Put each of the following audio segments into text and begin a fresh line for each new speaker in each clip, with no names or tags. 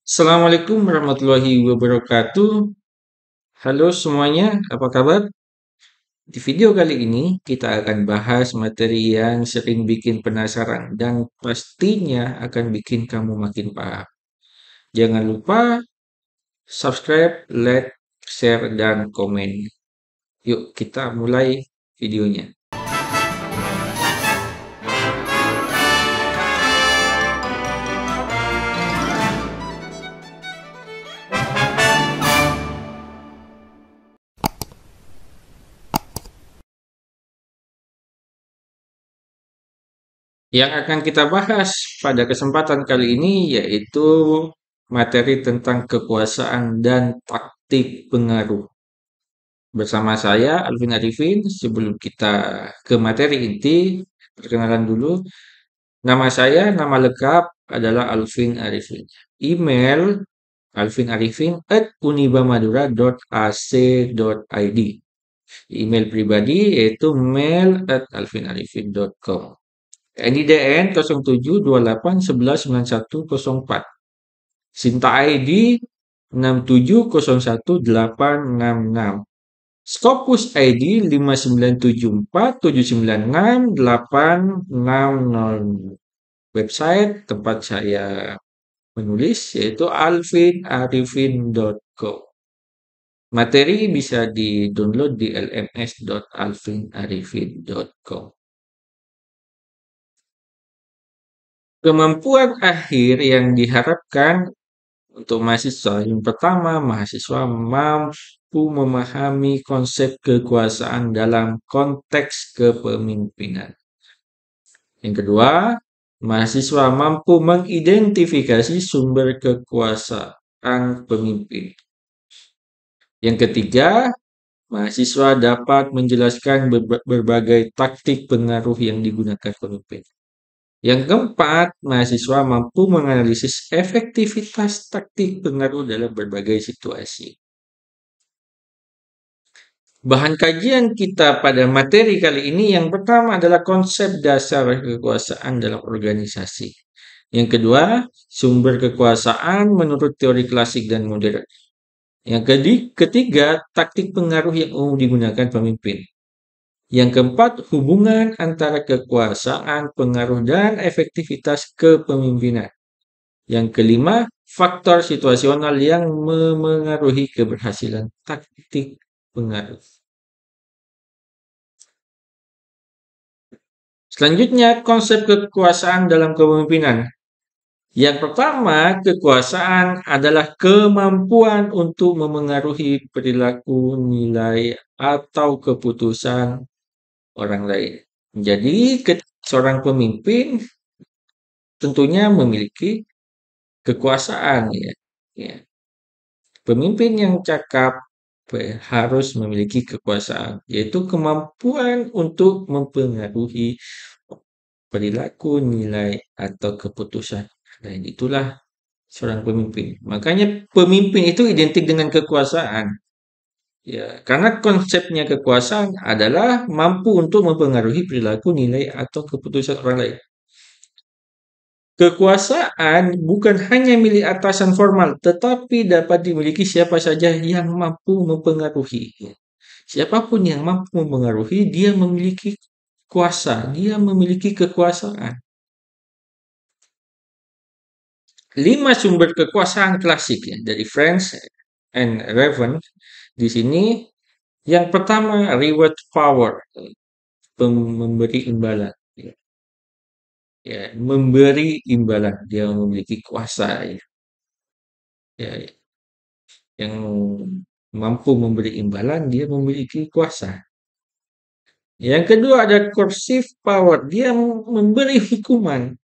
Assalamualaikum warahmatullahi wabarakatuh. Halo semuanya, apa kabar? Di video kali ini kita akan bahas materi yang sering bikin penasaran dan pastinya akan bikin kamu makin paham. Jangan lupa subscribe, like, share, dan komen. Yuk kita mulai videonya. Yang akan kita bahas pada kesempatan kali ini yaitu materi tentang kekuasaan dan taktik pengaruh. Bersama saya, Alvin Arifin. Sebelum kita ke materi inti, perkenalan dulu. Nama saya, nama lengkap adalah Alvin Arifin. Email alvinarifin@unibamadura.ac.id. Email pribadi yaitu mail@alvinarifin.com. NIDN 0728119104. Sinta ID 67011866. Scopus ID 5974796860. Website tempat saya menulis yaitu alvinarifin.co. Materi bisa di-download di lms.alvinarifin.com. Kemampuan akhir yang diharapkan untuk mahasiswa, yang pertama, mahasiswa mampu memahami konsep kekuasaan dalam konteks kepemimpinan. Yang kedua, mahasiswa mampu mengidentifikasi sumber kekuasaan pemimpin. Yang ketiga, mahasiswa dapat menjelaskan berbagai taktik pengaruh yang digunakan pemimpin. Yang keempat, mahasiswa mampu menganalisis efektivitas taktik pengaruh dalam berbagai situasi. Bahan kajian kita pada materi kali ini yang pertama adalah konsep dasar kekuasaan dalam organisasi. Yang kedua, sumber kekuasaan menurut teori klasik dan modern. Yang ketiga, taktik pengaruh yang umum digunakan pemimpin. Yang keempat, hubungan antara kekuasaan, pengaruh, dan efektivitas kepemimpinan. Yang kelima, faktor situasional yang memengaruhi keberhasilan taktik pengaruh. Selanjutnya, konsep kekuasaan dalam kepemimpinan. Yang pertama, kekuasaan adalah kemampuan untuk memengaruhi perilaku, nilai, atau keputusan orang lain. Jadi, seorang pemimpin tentunya memiliki kekuasaan, ya. Ya. Pemimpin yang cakap harus memiliki kekuasaan, yaitu kemampuan untuk mempengaruhi perilaku, nilai, atau keputusan. Dan itulah seorang pemimpin. Makanya pemimpin itu identik dengan kekuasaan. Ya, karena konsepnya kekuasaan adalah mampu untuk mempengaruhi perilaku, nilai, atau keputusan orang lain. Kekuasaan bukan hanya milik atasan formal, tetapi dapat dimiliki siapa saja yang mampu mempengaruhi. Siapapun yang mampu mempengaruhi, dia memiliki kuasa, dia memiliki kekuasaan. 5 sumber kekuasaan klasik ya, dari Friends and Raven. Di sini yang pertama reward power, memberi imbalan. Ya, memberi imbalan, dia memiliki kuasa ya. Ya, yang mampu memberi imbalan, dia memiliki kuasa. Yang kedua ada coercive power, dia memberi hukuman.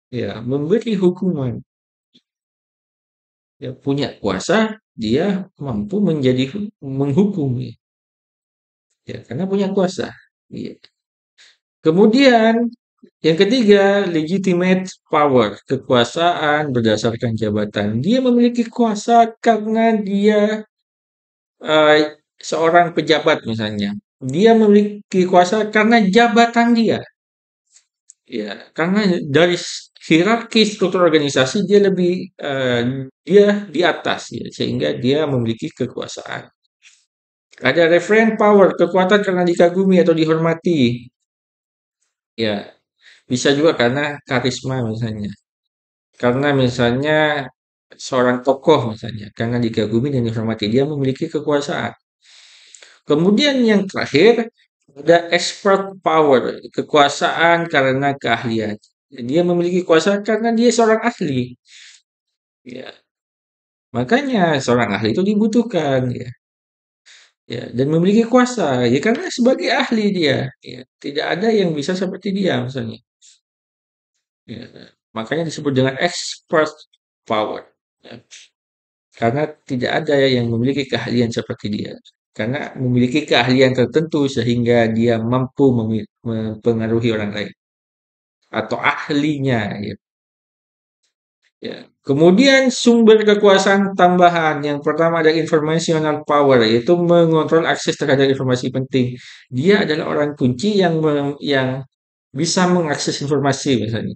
Ya, memberi hukuman. Dia punya kuasa, dia mampu menjadi menghukum. Ya, karena punya kuasa. Ya. Kemudian yang ketiga, legitimate power, kekuasaan berdasarkan jabatan. Dia memiliki kuasa karena dia uh, seorang pejabat misalnya. Dia memiliki kuasa karena jabatan dia. Ya, karena dari hierarki struktur organisasi dia di atas ya, sehingga dia memiliki kekuasaan. Ada referent power, kekuatan karena dikagumi atau dihormati. Ya, bisa juga karena karisma misalnya. Karena misalnya seorang tokoh misalnya, karena dikagumi dan dihormati, dia memiliki kekuasaan. Kemudian yang terakhir ada expert power, kekuasaan karena keahlian. Dia memiliki kuasa karena dia seorang ahli. Ya, makanya seorang ahli itu dibutuhkan ya. Ya, dan memiliki kuasa ya karena sebagai ahli dia. Ya, tidak ada yang bisa seperti dia misalnya. Ya, makanya disebut dengan expert power. Ya, karena tidak ada yang memiliki keahlian seperti dia. Karena memiliki keahlian tertentu sehingga dia mampu mempengaruhi orang lain atau ahlinya ya. Ya. Kemudian sumber kekuasaan tambahan yang pertama ada informational power yaitu mengontrol akses terhadap informasi penting. Dia adalah orang kunci yang bisa mengakses informasi misalnya.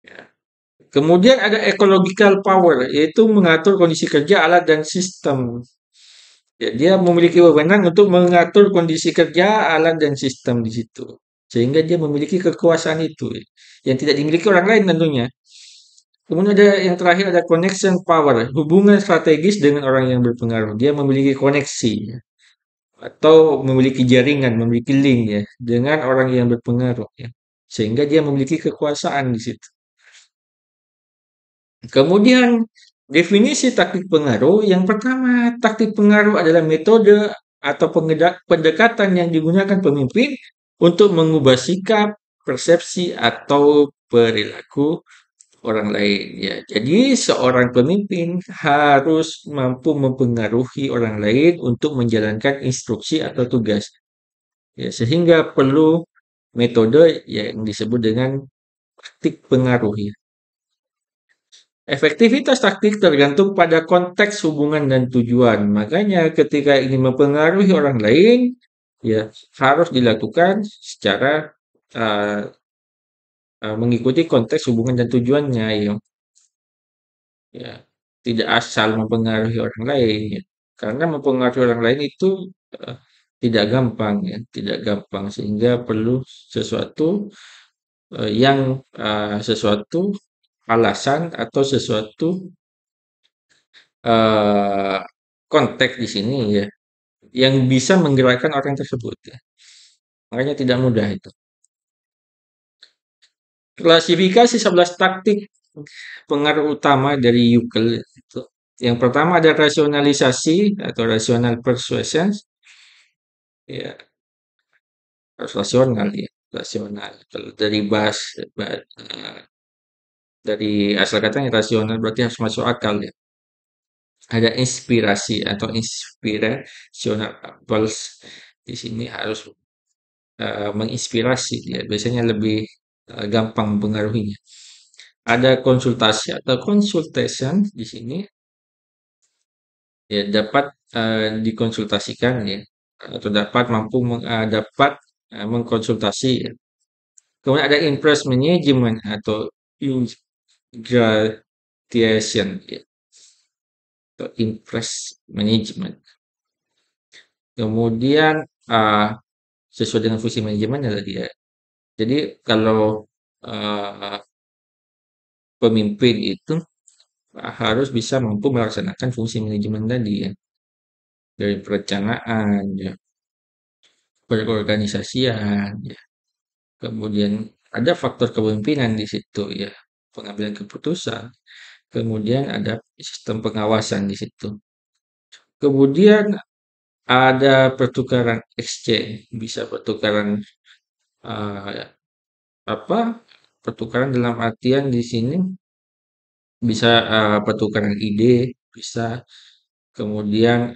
Ya. Kemudian ada ecological power yaitu mengatur kondisi kerja alat dan sistem. Ya, dia memiliki wewenang untuk mengatur kondisi kerja, alat, dan sistem di situ. Sehingga dia memiliki kekuasaan itu, yang tidak dimiliki orang lain tentunya. Kemudian ada yang terakhir ada connection power, hubungan strategis dengan orang yang berpengaruh. Dia memiliki koneksi ya, atau memiliki jaringan, memiliki link ya dengan orang yang berpengaruh ya. Sehingga dia memiliki kekuasaan di situ. Kemudian definisi taktik pengaruh, yang pertama, taktik pengaruh adalah metode atau pendekatan yang digunakan pemimpin untuk mengubah sikap, persepsi, atau perilaku orang lain. Ya, jadi seorang pemimpin harus mampu mempengaruhi orang lain untuk menjalankan instruksi atau tugas. Ya, sehingga perlu metode yang disebut dengan taktik pengaruh. Ya. Efektivitas taktik tergantung pada konteks hubungan dan tujuan. Makanya ketika ingin mempengaruhi orang lain, ya harus dilakukan secara uh, mengikuti konteks hubungan dan tujuannya, ya. Ya, tidak asal mempengaruhi orang lain, ya. Karena mempengaruhi orang lain itu uh, tidak gampang, ya, tidak gampang sehingga perlu sesuatu sesuatu alasan atau sesuatu eee, konteks di sini ya, yang bisa menggerakkan orang tersebut ya. Makanya tidak mudah itu. Klasifikasi 11 taktik pengaruh utama dari Yukel itu. Yang pertama ada rasionalisasi atau rational persuasion, ya harus rasional ya, rasional. Kalau dari dari asal katanya rasional berarti harus masuk akal ya. Ada inspirasi atau inspirational impulse di sini harus menginspirasi dia, biasanya lebih gampang mempengaruhinya. Ada konsultasi atau consultation di sini ya dapat dikonsultasikan ya atau dapat dapat mengkonsultasi ya. Kemudian ada impress management atau ingratation ya, atau impress management. Kemudian sesuai dengan fungsi manajemen adalah dia. Jadi kalau uh, pemimpin itu harus bisa mampu melaksanakan fungsi manajemen tadi ya, dari perencanaan, ya, perorganisasian, ya. Kemudian ada faktor kepemimpinan di situ ya, pengambilan keputusan. Kemudian ada sistem pengawasan di situ. Kemudian ada pertukaran exchange, bisa pertukaran uh, apa? Pertukaran dalam artian di sini bisa pertukaran ide, bisa kemudian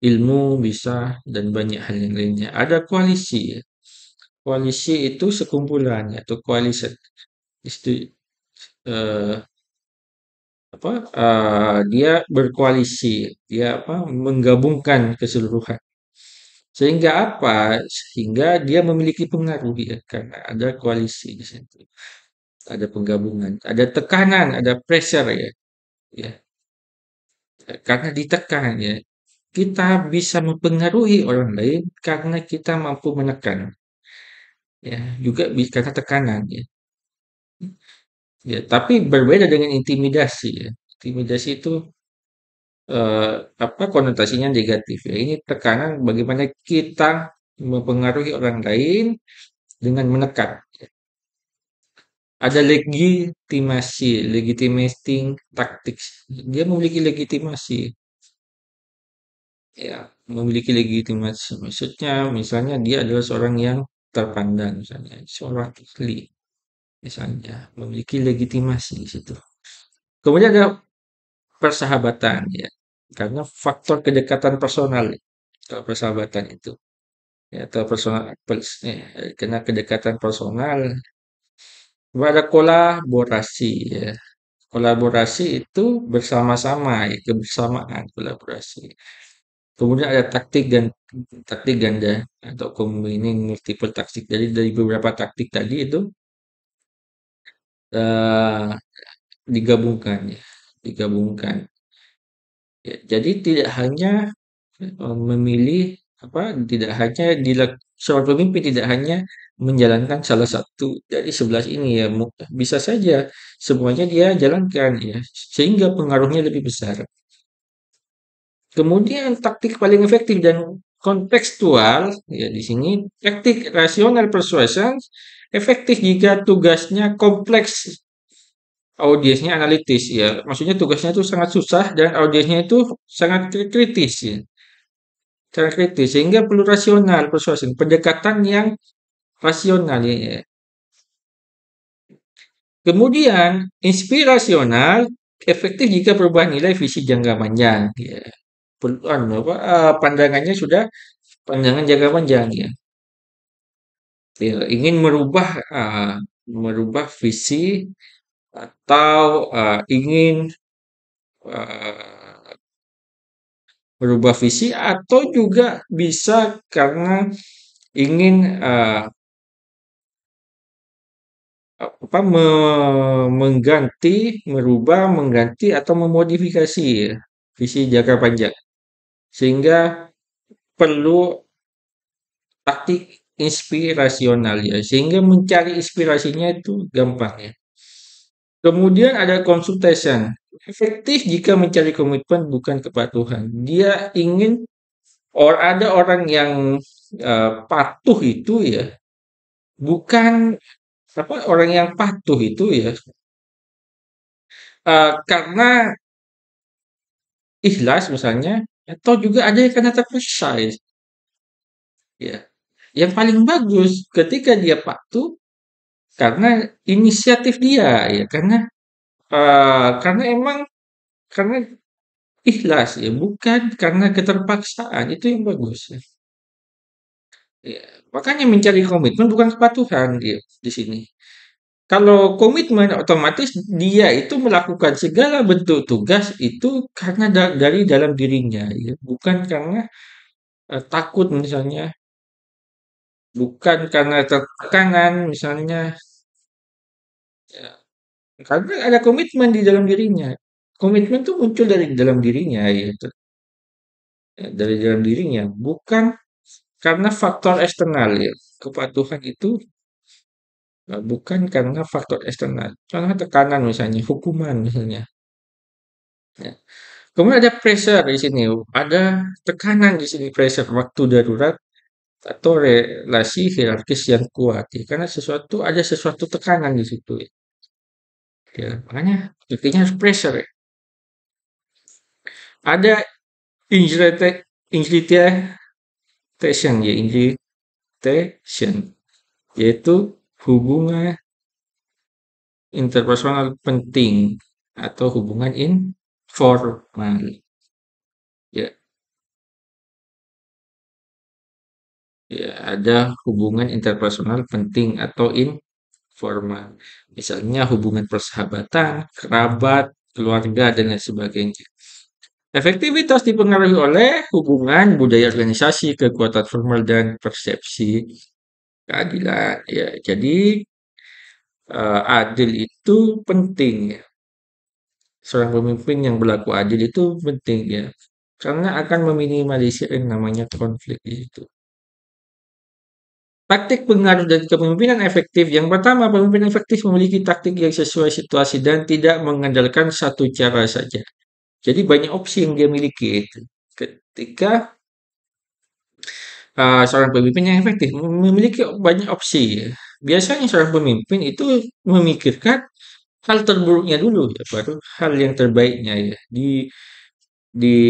ilmu bisa dan banyak hal yang lainnya. Ada koalisi ya. Koalisi itu sekumpulan atau koalisi itu eh, dia berkoalisi, dia menggabungkan keseluruhan. Sehingga apa? Sehingga dia memiliki pengaruh ya, karena ada koalisi di situ, ada penggabungan, ada tekanan, ada pressure ya, ya, karena ditekan ya. Kita bisa mempengaruhi orang lain karena kita mampu menekan, ya, juga karena tekanan ya. Ya, tapi berbeda dengan intimidasi ya. Intimidasi itu apa konotasinya negatif ya. Ini tekanan bagaimana kita mempengaruhi orang lain dengan menekan. Ada legitimasi, legitimating tactics. Dia memiliki legitimasi, ya, memiliki legitimasi. Maksudnya, misalnya dia adalah seorang yang terpandang, misalnya seorang ahli, misalnya memiliki legitimasi di situ. Kemudian ada persahabatan, ya, karena faktor kedekatan personal, kalau persahabatan itu, ya, atau personal, karena kedekatan personal, ada kolaborasi, ya. Kolaborasi itu bersama-sama, ya, kebersamaan kolaborasi. Kemudian ada taktik ganda atau combining multiple taktik. Jadi dari beberapa taktik tadi itu eh, digabungkan ya, digabungkan. Ya, jadi tidak hanya memilih apa, tidak hanya seorang pemimpin tidak hanya menjalankan salah satu dari 11 ini ya, bisa saja semuanya dia jalankan ya, sehingga pengaruhnya lebih besar. Kemudian taktik paling efektif dan kontekstual ya di sini taktik rasional persuasion efektif jika tugasnya kompleks, audiensnya analitis ya. Maksudnya tugasnya itu sangat susah dan audiensnya itu sangat kritis ya. Sangat kritis sehingga perlu rasional persuasion, pendekatan yang rasional ya. Kemudian inspirasional efektif jika perubahan nilai visi jangka panjang ya. Pandangannya sudah pandangan jangka panjang ya. Ya, ingin merubah visi atau ingin uh, merubah visi atau juga bisa karena ingin apa mengganti, merubah, mengganti atau memodifikasi ya, visi jangka panjang. Sehingga perlu taktik inspirasional ya, sehingga mencari inspirasinya itu gampang ya. Kemudian ada consultation. Efektif jika mencari komitmen bukan kepatuhan. Dia ingin ada orang yang patuh itu ya, bukan apa orang yang patuh itu ya, karena ikhlas misalnya, atau juga ada yang karena terpaksa ya. Yang paling bagus ketika dia patuh karena inisiatif dia ya, karena emang karena ikhlas ya, bukan karena keterpaksaan, itu yang bagus ya. Ya, makanya mencari komitmen bukan kepatuhan dia di sini. Kalau komitmen otomatis dia itu melakukan segala bentuk tugas itu karena dari dalam dirinya ya, bukan karena takut misalnya, bukan karena tekanan misalnya, ya, karena ada komitmen di dalam dirinya. Komitmen itu muncul dari dalam dirinya ya, dari dalam dirinya, bukan karena faktor eksternal ya. Kepatuhan itu bukan karena faktor eksternal. Contohnya tekanan misalnya, hukuman misalnya. Ya. Kemudian ada pressure di sini, ada tekanan di sini, pressure waktu darurat atau relasi hierarkis yang kuat ya. Karena ada sesuatu tekanan di situ ya. Ya, makanya artinya harus pressure ya. Ada injustification ya, injustification yaitu hubungan interpersonal penting atau hubungan informal. Ya, ya ada hubungan interpersonal penting atau informal. Misalnya hubungan persahabatan, kerabat, keluarga dan lain sebagainya. Efektivitas dipengaruhi oleh hubungan budaya organisasi, kekuatan formal, dan persepsi keadilan. Ya, jadi adil itu penting ya. Seorang pemimpin yang berlaku adil itu penting ya, karena akan meminimalisir yang namanya konflik itu. Taktik pengaruh dan kepemimpinan efektif. Yang pertama, pemimpin efektif memiliki taktik yang sesuai situasi dan tidak mengandalkan satu cara saja. Jadi banyak opsi yang dia miliki itu. Ketika seorang pemimpin yang efektif memiliki banyak opsi ya. Biasanya seorang pemimpin itu memikirkan hal terburuknya dulu ya, baru hal yang terbaiknya ya. Di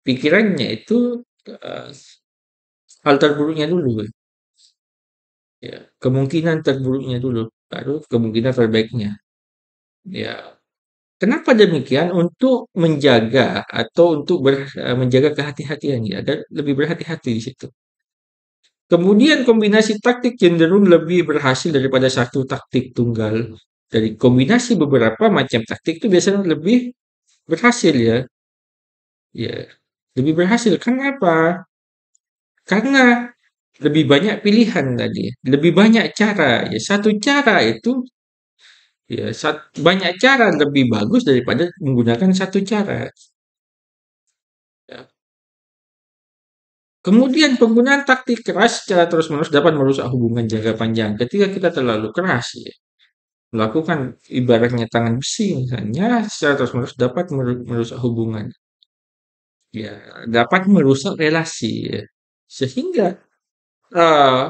pikirannya itu eh, hal terburuknya dulu ya. Kemungkinan terburuknya dulu, baru kemungkinan terbaiknya. Ya, kenapa demikian? Untuk menjaga atau untuk menjaga kehati-hatian ya, dan lebih berhati-hati di situ. Kemudian kombinasi taktik cenderung lebih berhasil daripada satu taktik tunggal. Dari kombinasi beberapa macam taktik itu biasanya lebih berhasil ya. Ya, lebih berhasil. Kenapa? Karena lebih banyak pilihan tadi, lebih banyak cara. Ya, satu cara itu ya banyak cara lebih bagus daripada menggunakan satu cara. Ya. Kemudian penggunaan taktik keras secara terus-menerus dapat merusak hubungan jangka panjang. Ketika kita terlalu keras ya, melakukan ibaratnya tangan besi misalnya secara terus-menerus dapat merusak hubungan. Ya, dapat merusak relasi ya. Sehingga eh,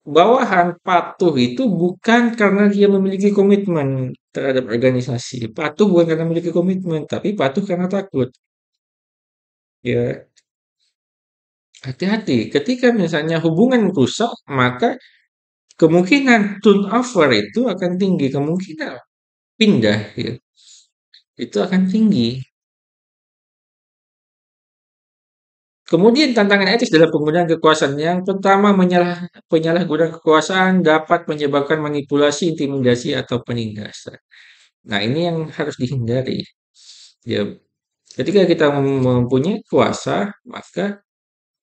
bawahan patuh itu bukan karena dia memiliki komitmen terhadap organisasi. Patuh bukan karena memiliki komitmen, tapi patuh karena takut. Ya, hati-hati. Ketika misalnya hubungan rusak, maka kemungkinan turnover itu akan tinggi. Kemungkinan pindah ya, itu akan tinggi. Kemudian tantangan etis dalam penggunaan kekuasaan. Yang pertama, penyalahgunaan kekuasaan dapat menyebabkan manipulasi, intimidasi, atau penindasan. Nah, ini yang harus dihindari. Ya, ketika kita mempunyai kuasa, maka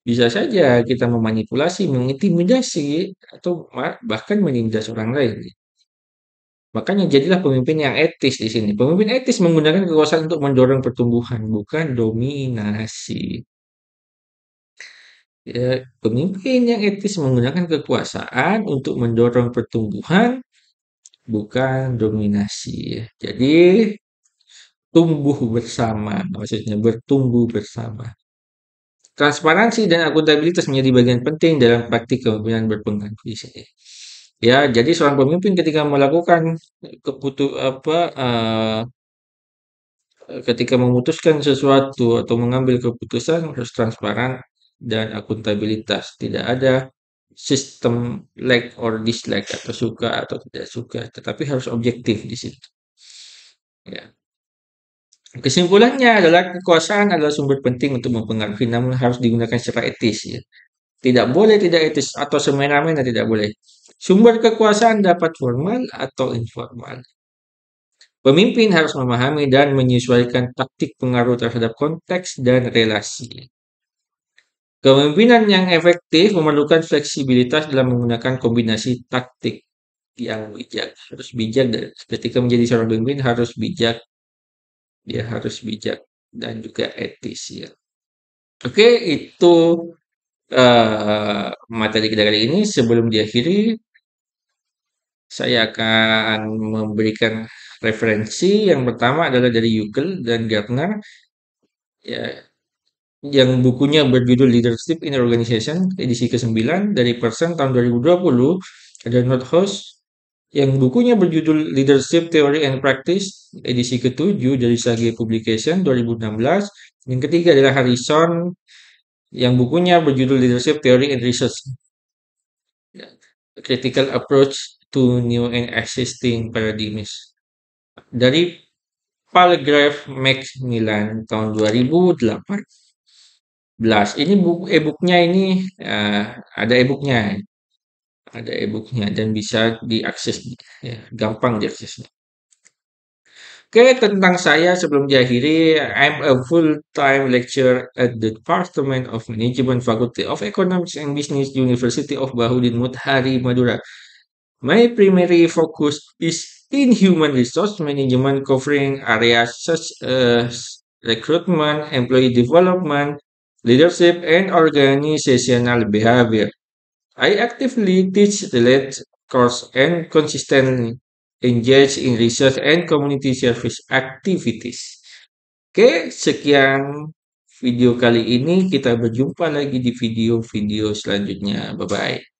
bisa saja kita memanipulasi, mengintimidasi, atau bahkan menindas orang lain. Makanya jadilah pemimpin yang etis di sini. Pemimpin etis menggunakan kekuasaan untuk mendorong pertumbuhan, bukan dominasi. Ya, pemimpin yang etis menggunakan kekuasaan untuk mendorong pertumbuhan, bukan dominasi. Ya. Jadi, tumbuh bersama, maksudnya bertumbuh bersama. Transparansi dan akuntabilitas menjadi bagian penting dalam praktik kepemimpinan berpengaruh di sini. Ya, jadi seorang pemimpin ketika melakukan ketika memutuskan sesuatu atau mengambil keputusan harus transparan dan akuntabilitas. Tidak ada sistem like or dislike atau suka atau tidak suka, tetapi harus objektif di situ. Ya. Kesimpulannya adalah kekuasaan adalah sumber penting untuk mempengaruhi, namun harus digunakan secara etis. Ya. Tidak boleh tidak etis atau semena-mena tidak boleh. Sumber kekuasaan dapat formal atau informal. Pemimpin harus memahami dan menyesuaikan taktik pengaruh terhadap konteks dan relasi. Kepemimpinan yang efektif memerlukan fleksibilitas dalam menggunakan kombinasi taktik yang bijak. Harus bijak dan ketika menjadi seorang pemimpin harus bijak, dia harus bijak dan juga etis ya. Oke, itu materi kita kali ini. Sebelum diakhiri, saya akan memberikan referensi. Yang pertama adalah dari Yukl dan Gardner, ya, yang bukunya berjudul Leadership in Organization, edisi ke-9 dari Person tahun 2020. Ada Nordhaus yang bukunya berjudul Leadership Theory and Practice, edisi ke-7 dari Sage Publication 2016. Yang ketiga adalah Harrison yang bukunya berjudul Leadership Theory and Research, Critical Approach to New and Existing Paradigms. Dari Palgrave Macmillan tahun 2018. Ini buku e-booknya ini ada e-booknya, dan bisa diakses ya, gampang diaksesnya. Oke, tentang saya sebelum diakhiri, I'm a full-time lecturer at the Department of Management Faculty of Economics and Business, University of Bahudin Mutahari, Madura. My primary focus is in human resource management, covering areas such as recruitment, employee development, leadership, and organizational behavior. I actively teach relate course and consistently engage in research and community service activities. Oke, sekian video kali ini. Kita berjumpa lagi di video-video selanjutnya. Bye bye.